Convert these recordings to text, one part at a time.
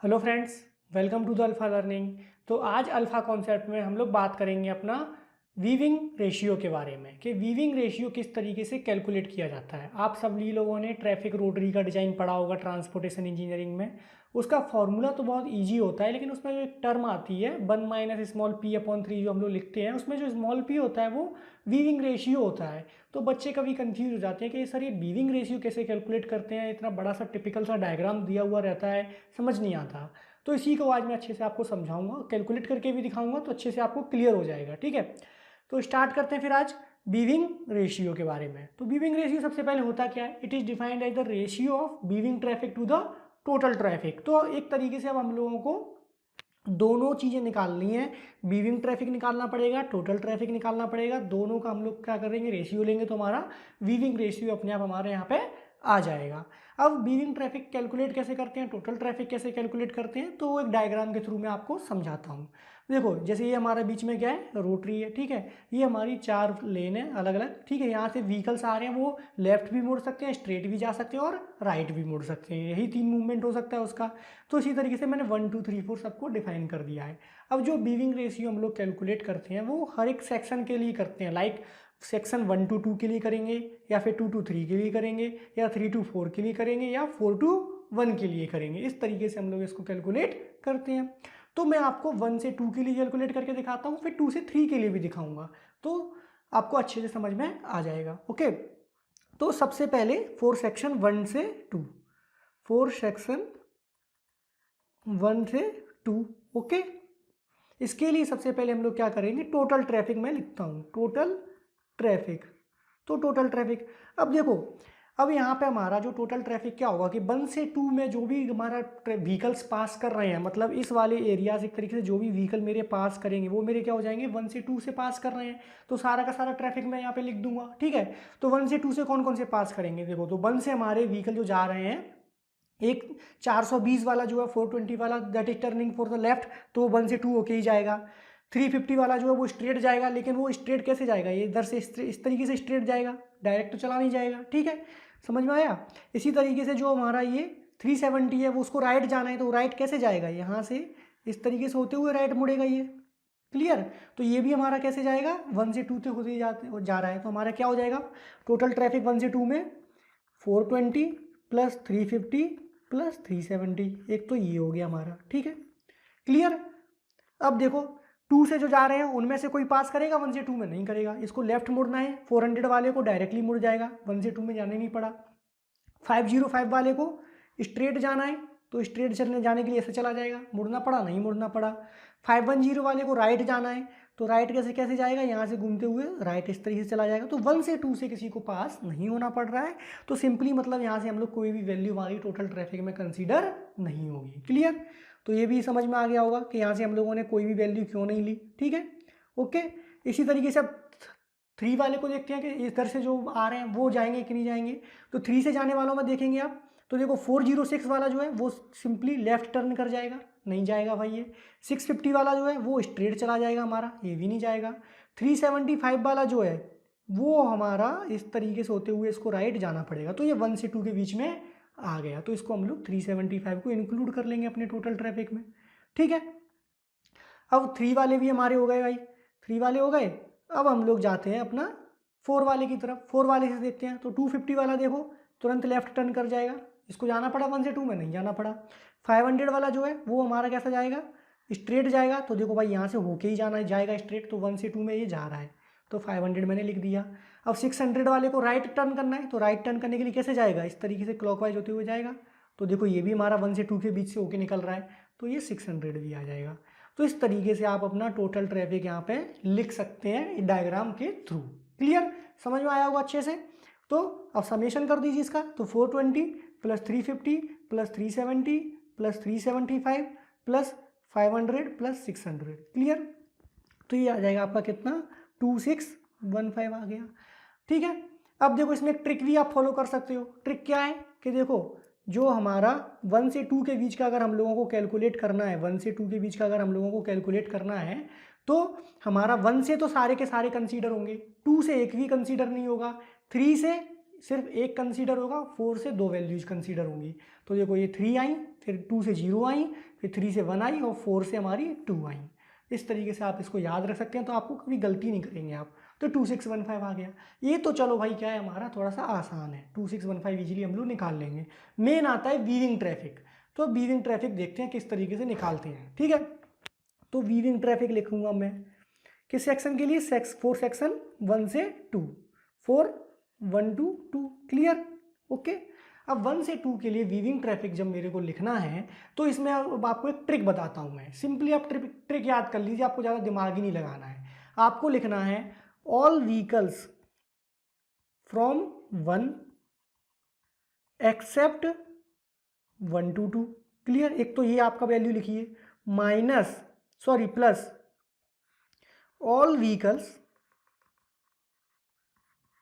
Hello friends, welcome to the Alpha Learning. तो आज alpha concept में हम लोग बात करेंगे अपना वीविंग रेशियो के बारे में कि वीविंग रेशियो किस तरीके से कैलकुलेट किया जाता है। आप सभी लोगों ने ट्रैफिक रोटरी का डिज़ाइन पढ़ा होगा ट्रांसपोर्टेशन इंजीनियरिंग में। उसका फॉर्मूला तो बहुत इजी होता है, लेकिन उसमें जो एक टर्म आती है 1 - स्मॉल p/3 जो हम लोग लिखते हैं, उसमें जो स्मॉल p होता है वो वीविंग रेशियो होता है। तो बच्चे कभी कंफ्यूज हो जाते हैं कि सर ये वीविंग रेशियो कैसे कैलकुलेट करते हैं, इतना बड़ा सा टिपिकल सा डायग्राम दिया हुआ रहता है, समझ नहीं आता। तो इसी को आज मैं अच्छे से आपको समझाऊंगा, कैलकुलेट करके भी दिखाऊंगा तो अच्छे से आपको क्लियर हो जाएगा। ठीक है, तो स्टार्ट करते हैं फिर आज वीविंग रेशियो के बारे में। तो वीविंग रेशियो सबसे पहले होता क्या है? It is defined as the ratio of weaving traffic to the total traffic. तो एक तरीके से अब हम लोगों को दोनों चीज़ें निकालनी है, वीविंग ट्रैफिक निकालना पड़ेगा, टोटल ट्रैफिक निकालना पड़ेगा। दोनों का हम लोग क्या करेंगे, रेशियो लेंगे तो हमारा वीविंग रेशियो अपने आप हमारे यहाँ पे आ जाएगा। अब वीविंग ट्रैफिक कैलकुलेट कैसे करते हैं, टोटल ट्रैफिक कैसे कैलकुलेट करते हैं, तो एक डायग्राम के थ्रू मैं आपको समझाता हूँ। देखो, जैसे ये हमारे बीच में क्या है, रोटरी है। ठीक है, ये हमारी 4 लेन है अलग अलग। ठीक है, यहाँ से व्हीकल्स आ रहे हैं, वो लेफ्ट भी मुड़ सकते हैं, स्ट्रेट भी जा सकते हैं और राइट भी मुड़ सकते हैं। यही 3 मूवमेंट हो सकता है उसका। तो इसी तरीके से मैंने 1 2 3 4 सबको डिफाइन कर दिया है। अब जो वीविंग रेशियो हम लोग कैलकुलेट करते हैं वो हर एक सेक्शन के लिए करते हैं। लाइक सेक्शन 1 to 2 के लिए करेंगे, या फिर 2 to 3 के लिए करेंगे, या 3 to 4 के लिए करेंगे, या 4 to 1 के लिए करेंगे। इस तरीके से हम लोग इसको कैलकुलेट करते हैं। तो मैं आपको 1 से 2 के लिए कैलकुलेट करके दिखाता हूँ, फिर 2 से 3 के लिए भी दिखाऊंगा, तो आपको अच्छे से समझ में आ जाएगा। ओके, तो सबसे पहले फोर सेक्शन 1 से 2, फोर सेक्शन 1 से 2। ओके, इसके लिए सबसे पहले हम लोग क्या करेंगे, टोटल ट्रैफिक मैं लिखता हूँ, टोटल ट्रैफिक। तो टोटल ट्रैफिक, अब देखो, अब यहाँ पे हमारा जो टोटल ट्रैफिक क्या होगा कि 1 से 2 में जो भी हमारा व्हीकल्स पास कर रहे हैं, मतलब इस वाले एरिया से एक तरीके से जो भी व्हीकल मेरे पास करेंगे वो मेरे क्या हो जाएंगे, 1 से 2 से पास कर रहे हैं। तो सारा का सारा ट्रैफिक मैं यहाँ पे लिख दूंगा। ठीक है, तो 1 से 2 से कौन कौन से पास करेंगे, देखो, तो 1 से हमारे व्हीकल जो जा रहे हैं, एक 420 वाला जो है 420 वाला, that is turning for the left, तो 1 से 2 होके ही जाएगा। 350 वाला जो है वो स्ट्रेट जाएगा, लेकिन वो स्ट्रेट कैसे जाएगा, ये इधर से इस तरीके से स्ट्रेट जाएगा, डायरेक्ट तो चला नहीं जाएगा। ठीक है, समझ में आया। इसी तरीके से जो हमारा ये 370 है वो उसको राइट जाना है, तो राइट कैसे जाएगा, यहाँ से इस तरीके से होते हुए राइट मुड़ेगा ये। क्लियर, तो ये भी हमारा कैसे जाएगा, 1 से 2 से होते जा रहा है। तो हमारा क्या हो जाएगा, टोटल ट्रैफिक 1 से 2 में 420 प्लस 350 प्लस 370, एक तो ये हो गया हमारा। ठीक है, क्लियर। अब देखो, 2 से जो जा रहे हैं उनमें से कोई पास करेगा, 1 से 2 में नहीं करेगा, इसको लेफ्ट मुड़ना है। 400 वाले को डायरेक्टली मुड़ जाएगा, 1 से 2 में जाने नहीं पड़ा। 505 वाले को स्ट्रेट जाना है, तो स्ट्रेट चलने जाने के लिए ऐसे चला जाएगा, मुड़ना पड़ा, नहीं मुड़ना पड़ा। 510 वाले को राइट जाना है, तो राइट कैसे कैसे जाएगा, यहाँ से घूमते हुए राइट इस तरीके से चला जाएगा। तो 1 से 2 से किसी को पास नहीं होना पड़ रहा है। तो सिंपली मतलब यहाँ से हम लोग कोई भी वैल्यू हमारी टोटल ट्रैफिक में कंसीडर नहीं होगी। क्लियर, तो ये भी समझ में आ गया होगा कि यहाँ से हम लोगों ने कोई भी वैल्यू क्यों नहीं ली। ठीक है, ओके। इसी तरीके से अब 3 वाले को देखते हैं कि इधर से जो आ रहे हैं वो जाएंगे कि नहीं जाएंगे। तो 3 से जाने वालों में देखेंगे आप, तो देखो 406 वाला जो है वो सिंपली लेफ्ट टर्न कर जाएगा, नहीं जाएगा भाई ये। 650 वाला जो है वो स्ट्रेट चला जाएगा हमारा, ये भी नहीं जाएगा। 375 वाला जो है वो हमारा इस तरीके से होते हुए इसको राइट जाना पड़ेगा, तो ये 1 से 2 के बीच में आ गया, तो इसको हम लोग 375 को इंक्लूड कर लेंगे अपने टोटल ट्रैफिक में। ठीक है, अब 3 वाले भी हमारे हो गए भाई, 3 वाले हो गए। अब हम लोग जाते हैं अपना 4 वाले की तरफ, 4 वाले से देखते हैं। तो 250 वाला देखो तुरंत लेफ्ट टर्न कर जाएगा, इसको जाना पड़ा 1 से 2 में, नहीं जाना पड़ा। 500 वाला जो है वो हमारा कैसा जाएगा, स्ट्रेट जाएगा, तो देखो भाई यहाँ से होके ही जाना जाएगा स्ट्रेट, तो 1 से 2 में ये जा रहा है, तो 500 मैंने लिख दिया। अब 600 वाले को राइट टर्न करना है, तो राइट टर्न करने के लिए कैसे जाएगा, इस तरीके से क्लॉकवाइज होते हुए जाएगा। तो देखो ये भी हमारा 1 से 2 के बीच से होके निकल रहा है, तो ये 600 भी आ जाएगा। तो इस तरीके से आप अपना टोटल ट्रैफिक यहाँ पे लिख सकते हैं डायग्राम के थ्रू। क्लियर, समझ में आया होगा अच्छे से। तो अब समेशन कर दीजिए इसका, तो 420 plus 350 plus 370 plus 375 plus 500 plus 600। Clear, तो ये आ जाएगा आपका कितना, 2615 आ गया। ठीक है, अब देखो इसमें एक ट्रिक भी आप फॉलो कर सकते हो। ट्रिक क्या है कि देखो, जो हमारा 1 से 2 के बीच का अगर हम लोगों को कैलकुलेट करना है, 1 से 2 के बीच का अगर हम लोगों को कैलकुलेट करना है, तो हमारा 1 से तो सारे के सारे कंसीडर होंगे, 2 से एक भी कंसीडर नहीं होगा, 3 से सिर्फ एक कंसीडर होगा, 4 से 2 वैल्यूज कंसीडर होंगी। तो देखो ये 3 आई, फिर 2 से 0 आई, फिर 3 से 1 आई और 4 से हमारी 2 आई। इस तरीके से आप इसको याद रख सकते हैं, तो आपको कभी गलती नहीं करेंगे आप। तो 2615 आ गया। ये तो चलो भाई क्या है, हमारा थोड़ा सा आसान है, 2615 इजीली हम लोग निकाल लेंगे। मेन आता है वीविंग ट्रैफिक। तो वीविंग ट्रैफिक देखते हैं किस तरीके से निकालते हैं, ठीक है। तो वीविंग ट्रैफिक लिखूंगा मैं किस सेक्शन के लिए, फोर सेक्शन 1 से 2, 4 1 to 2, क्लियर, ओके। अब 1 से 2 के लिए वीविंग ट्रैफिक जब मेरे को लिखना है, तो इसमें अब आपको एक ट्रिक बताता हूं मैं। सिंपली आप ट्रिक याद कर लीजिए, आपको ज़्यादा दिमाग ही नहीं लगाना है। आपको लिखना है all vehicles from 1 except 1 to 2, clear. एक तो ये आपका वैल्यू लिखिए, प्लस ऑल व्हीकल्स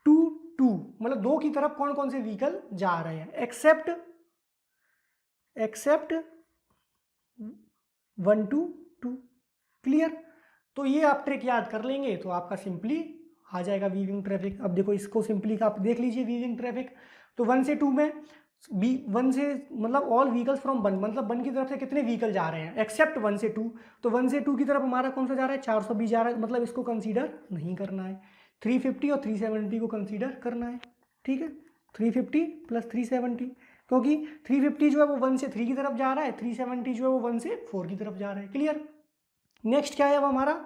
टू 2, मतलब 2 की तरफ कौन कौन से व्हीकल जा रहे हैं, एक्सेप्ट 1 to 2, क्लियर। तो ये आप ट्रिक याद कर लेंगे तो आपका सिंपली आ जाएगा वीविंग ट्रैफिक। अब देखो इसको सिंपली आप देख लीजिए वीविंग ट्रैफिक। तो 1 से 2 में 1 से मतलब ऑल व्हीकल्स फ्रॉम 1, मतलब 1 की तरफ से कितने व्हीकल जा रहे हैं, एक्सेप्ट 1 से 2। तो 1 से 2 की तरफ हमारा कौन सा जा रहा है, 420 जा रहा है, मतलब इसको कंसीडर नहीं करना है। 350 और 370 को कंसीडर करना है, ठीक है। 350 प्लस 370, क्योंकि 350 जो है वो 1 से 3 की तरफ जा रहा है, 370 जो है वो 1 से 4 की तरफ जा रहा है, क्लियर। नेक्स्ट क्या है अब हमारा,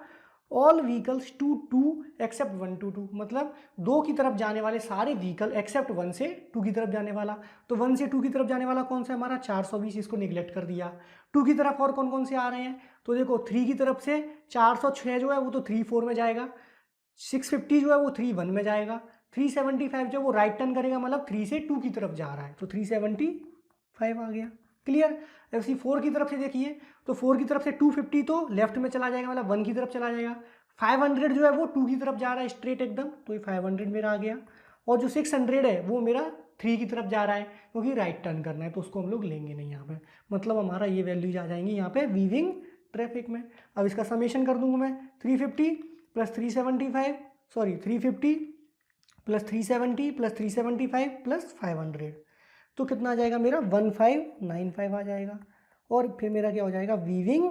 all vehicles to 2 except 1 to 2, मतलब 2 की तरफ जाने वाले सारे व्हीकल एक्सेप्ट 1 से 2 की तरफ जाने वाला। तो 1 से 2 की तरफ जाने वाला कौन सा है हमारा, 420, इसको निगलेक्ट कर दिया। 2 की तरफ और कौन कौन से आ रहे हैं, तो देखो 3 की तरफ से 406 जो है वो तो 3 4 में जाएगा, 650 जो है वो 3 1 में जाएगा, 375 जो वो राइट टर्न करेगा, मतलब 3 से 2 की तरफ जा रहा है, तो 375 आ गया, क्लियर। ऐसी 4 की तरफ से देखिए, तो 4 की तरफ से 250 तो लेफ्ट में चला जाएगा, मतलब 1 की तरफ चला जाएगा। 500 जो है वो 2 की तरफ जा रहा है स्ट्रेट एकदम, तो ये 500 मेरा आ गया। और जो 600 है वो मेरा 3 की तरफ जा रहा है, क्योंकि राइट टर्न करना है, तो उसको हम लोग लेंगे नहीं यहाँ पे। मतलब हमारा ये वैल्यूज आ जाएंगी यहाँ पे वीविंग ट्रैफिक में। अब इसका समेशन कर दूंगा मैं, 350 plus 375, sorry 350 plus 370 plus 375 plus 500, तो कितना आ जाएगा मेरा 1595 आ जाएगा। और फिर मेरा क्या हो जाएगा, वीविंग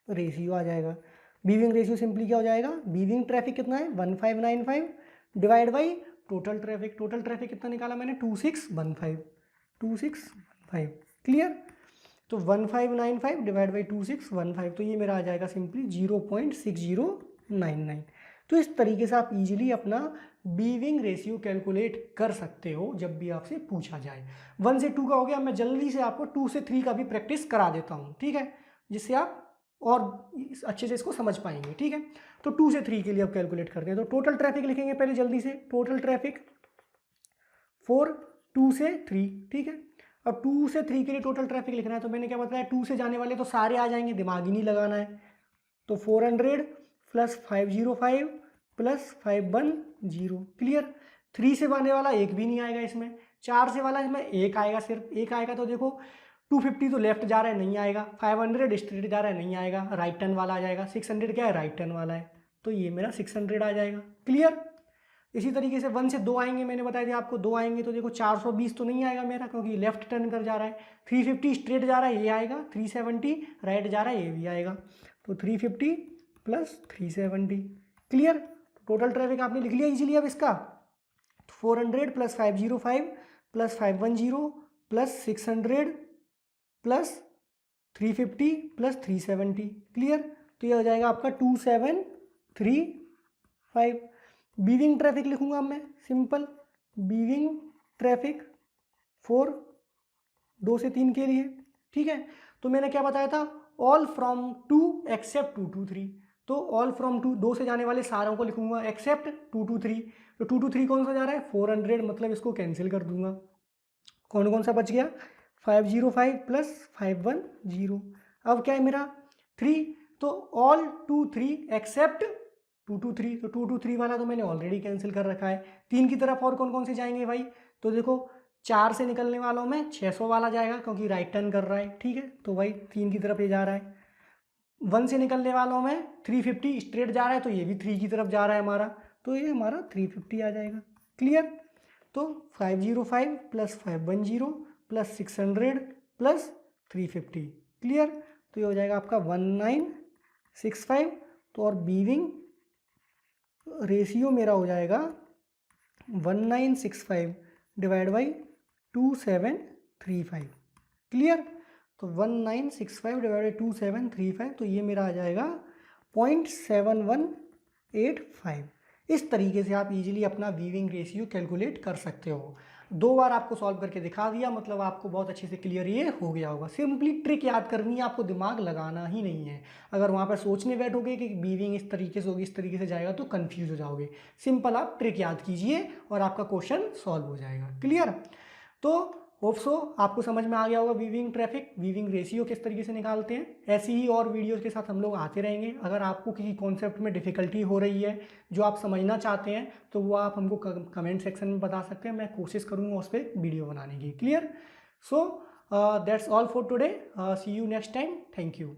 रेशियो आ जाएगा। वीविंग रेशियो सिंपली क्या हो जाएगा, वीविंग ट्रैफिक कितना है 1595 divide by total traffic. Total traffic कितना निकाला मैंने, 2615, क्लियर। तो 1595 डिवाइड बाई 2615, तो ये मेरा आ जाएगा सिंपली 0.6099। तो इस तरीके से आप इजीली अपना वीविंग रेशियो कैलकुलेट कर सकते हो जब भी आपसे पूछा जाए। 1 से 2 का हो गया, मैं जल्दी से आपको 2 से 3 का भी प्रैक्टिस करा देता हूँ, ठीक है, जिससे आप और अच्छे से इसको समझ पाएंगे, ठीक है। तो 2 से 3 के लिए आप कैलकुलेट करते हैं, तो टोटल ट्रैफिक लिखेंगे पहले जल्दी से, टोटल ट्रैफिक फॉर 2 से 3, ठीक है। अब 2 से 3 के लिए टोटल ट्रैफिक लिखना है, तो मैंने क्या बताया, 2 से जाने वाले तो सारे आ जाएंगे, दिमाग ही नहीं लगाना है। तो 400 प्लस 505 प्लस 510, क्लियर। 3 से आने वाला एक भी नहीं आएगा इसमें, 4 से वाला इसमें एक आएगा, सिर्फ एक आएगा। तो देखो 250 तो लेफ्ट जा रहा है, नहीं आएगा। 500 स्ट्रेट जा रहा है, नहीं आएगा, राइट टर्न वाला आ जाएगा। 600 क्या है, राइट टर्न वाला है, तो ये मेरा 600 आ जाएगा, क्लियर। इसी तरीके से 1 से 2 आएंगे, मैंने बताया था आपको 2 आएंगे, तो देखो 420 तो नहीं आएगा मेरा, क्योंकि लेफ्ट टर्न कर जा रहा है। 350 स्ट्रेट जा रहा है, ये आएगा। 370 राइट जा रहा है, ये भी आएगा। तो 350 प्लस 370, क्लियर। टोटल ट्रैफिक आपने लिख लिया इजीली। अब इसका 400 plus 505 plus 510 plus 600 plus 350 plus 370, clear. तो ये हो जाएगा आपका 2735। वीविंग ट्रैफिक लिखूंगा मैं, सिंपल वीविंग ट्रैफिक फॉर 2 से 3 के लिए, ठीक है। तो मैंने क्या बताया था, ऑल फ्रॉम 2 एक्सेप्ट 2 to 3। तो ऑल फ्रॉम 2 से जाने वाले सारों को लिखूंगा, एक्सेप्ट 2 to 3। तो 2 to 3 कौन सा जा रहा है, 400, मतलब इसको कैंसिल कर दूंगा। कौन कौन सा बच गया, 505 प्लस 510। अब क्या है मेरा 3, तो ऑल 2 3 एक्सेप्ट 2 to 3। तो 2 to 3 वाला तो मैंने ऑलरेडी कैंसिल कर रखा है। 3 की तरफ और कौन कौन से जाएंगे भाई, तो देखो 4 से निकलने वालों में 600 वाला जाएगा, क्योंकि राइट टर्न कर रहा है, ठीक है। तो भाई 3 की तरफ ये जा रहा है। 1 से निकलने वालों में 350 स्ट्रेट जा रहा है, तो ये भी 3 की तरफ जा रहा है हमारा, तो ये हमारा 350 आ जाएगा, क्लियर। तो 505 प्लस 510 प्लस 600 प्लस 350, क्लियर। तो ये हो जाएगा आपका 1965। तो और वीविंग रेशियो मेरा हो जाएगा 1965 डिवाइड बाई 2735, क्लियर। तो 1965 डिवाइड बाई 2735, तो ये मेरा आ जाएगा 0.7185। इस तरीके से आप इजीली अपना वीविंग रेशियो कैलकुलेट कर सकते हो। 2 बार आपको सॉल्व करके दिखा दिया, मतलब आपको बहुत अच्छे से क्लियर ये हो गया होगा। सिंपली ट्रिक याद करनी है, आपको दिमाग लगाना ही नहीं है। अगर वहाँ पर सोचने बैठोगे कि वीविंग इस तरीके से होगी, इस तरीके से जाएगा, तो कंफ्यूज हो जाओगे। सिंपल आप ट्रिक याद कीजिए और आपका क्वेश्चन सॉल्व हो जाएगा, क्लियर। तो होप सो आपको समझ में आ गया होगा वीविंग रेशियो किस तरीके से निकालते हैं। ऐसी ही और वीडियोस के साथ हम लोग आते रहेंगे। अगर आपको किसी कॉन्सेप्ट में डिफ़िकल्टी हो रही है जो आप समझना चाहते हैं, तो वो आप हमको कमेंट सेक्शन में बता सकते हैं। मैं कोशिश करूँगा उस पर वीडियो बनाने की, clear. So that's all for today, see you next time, thank you.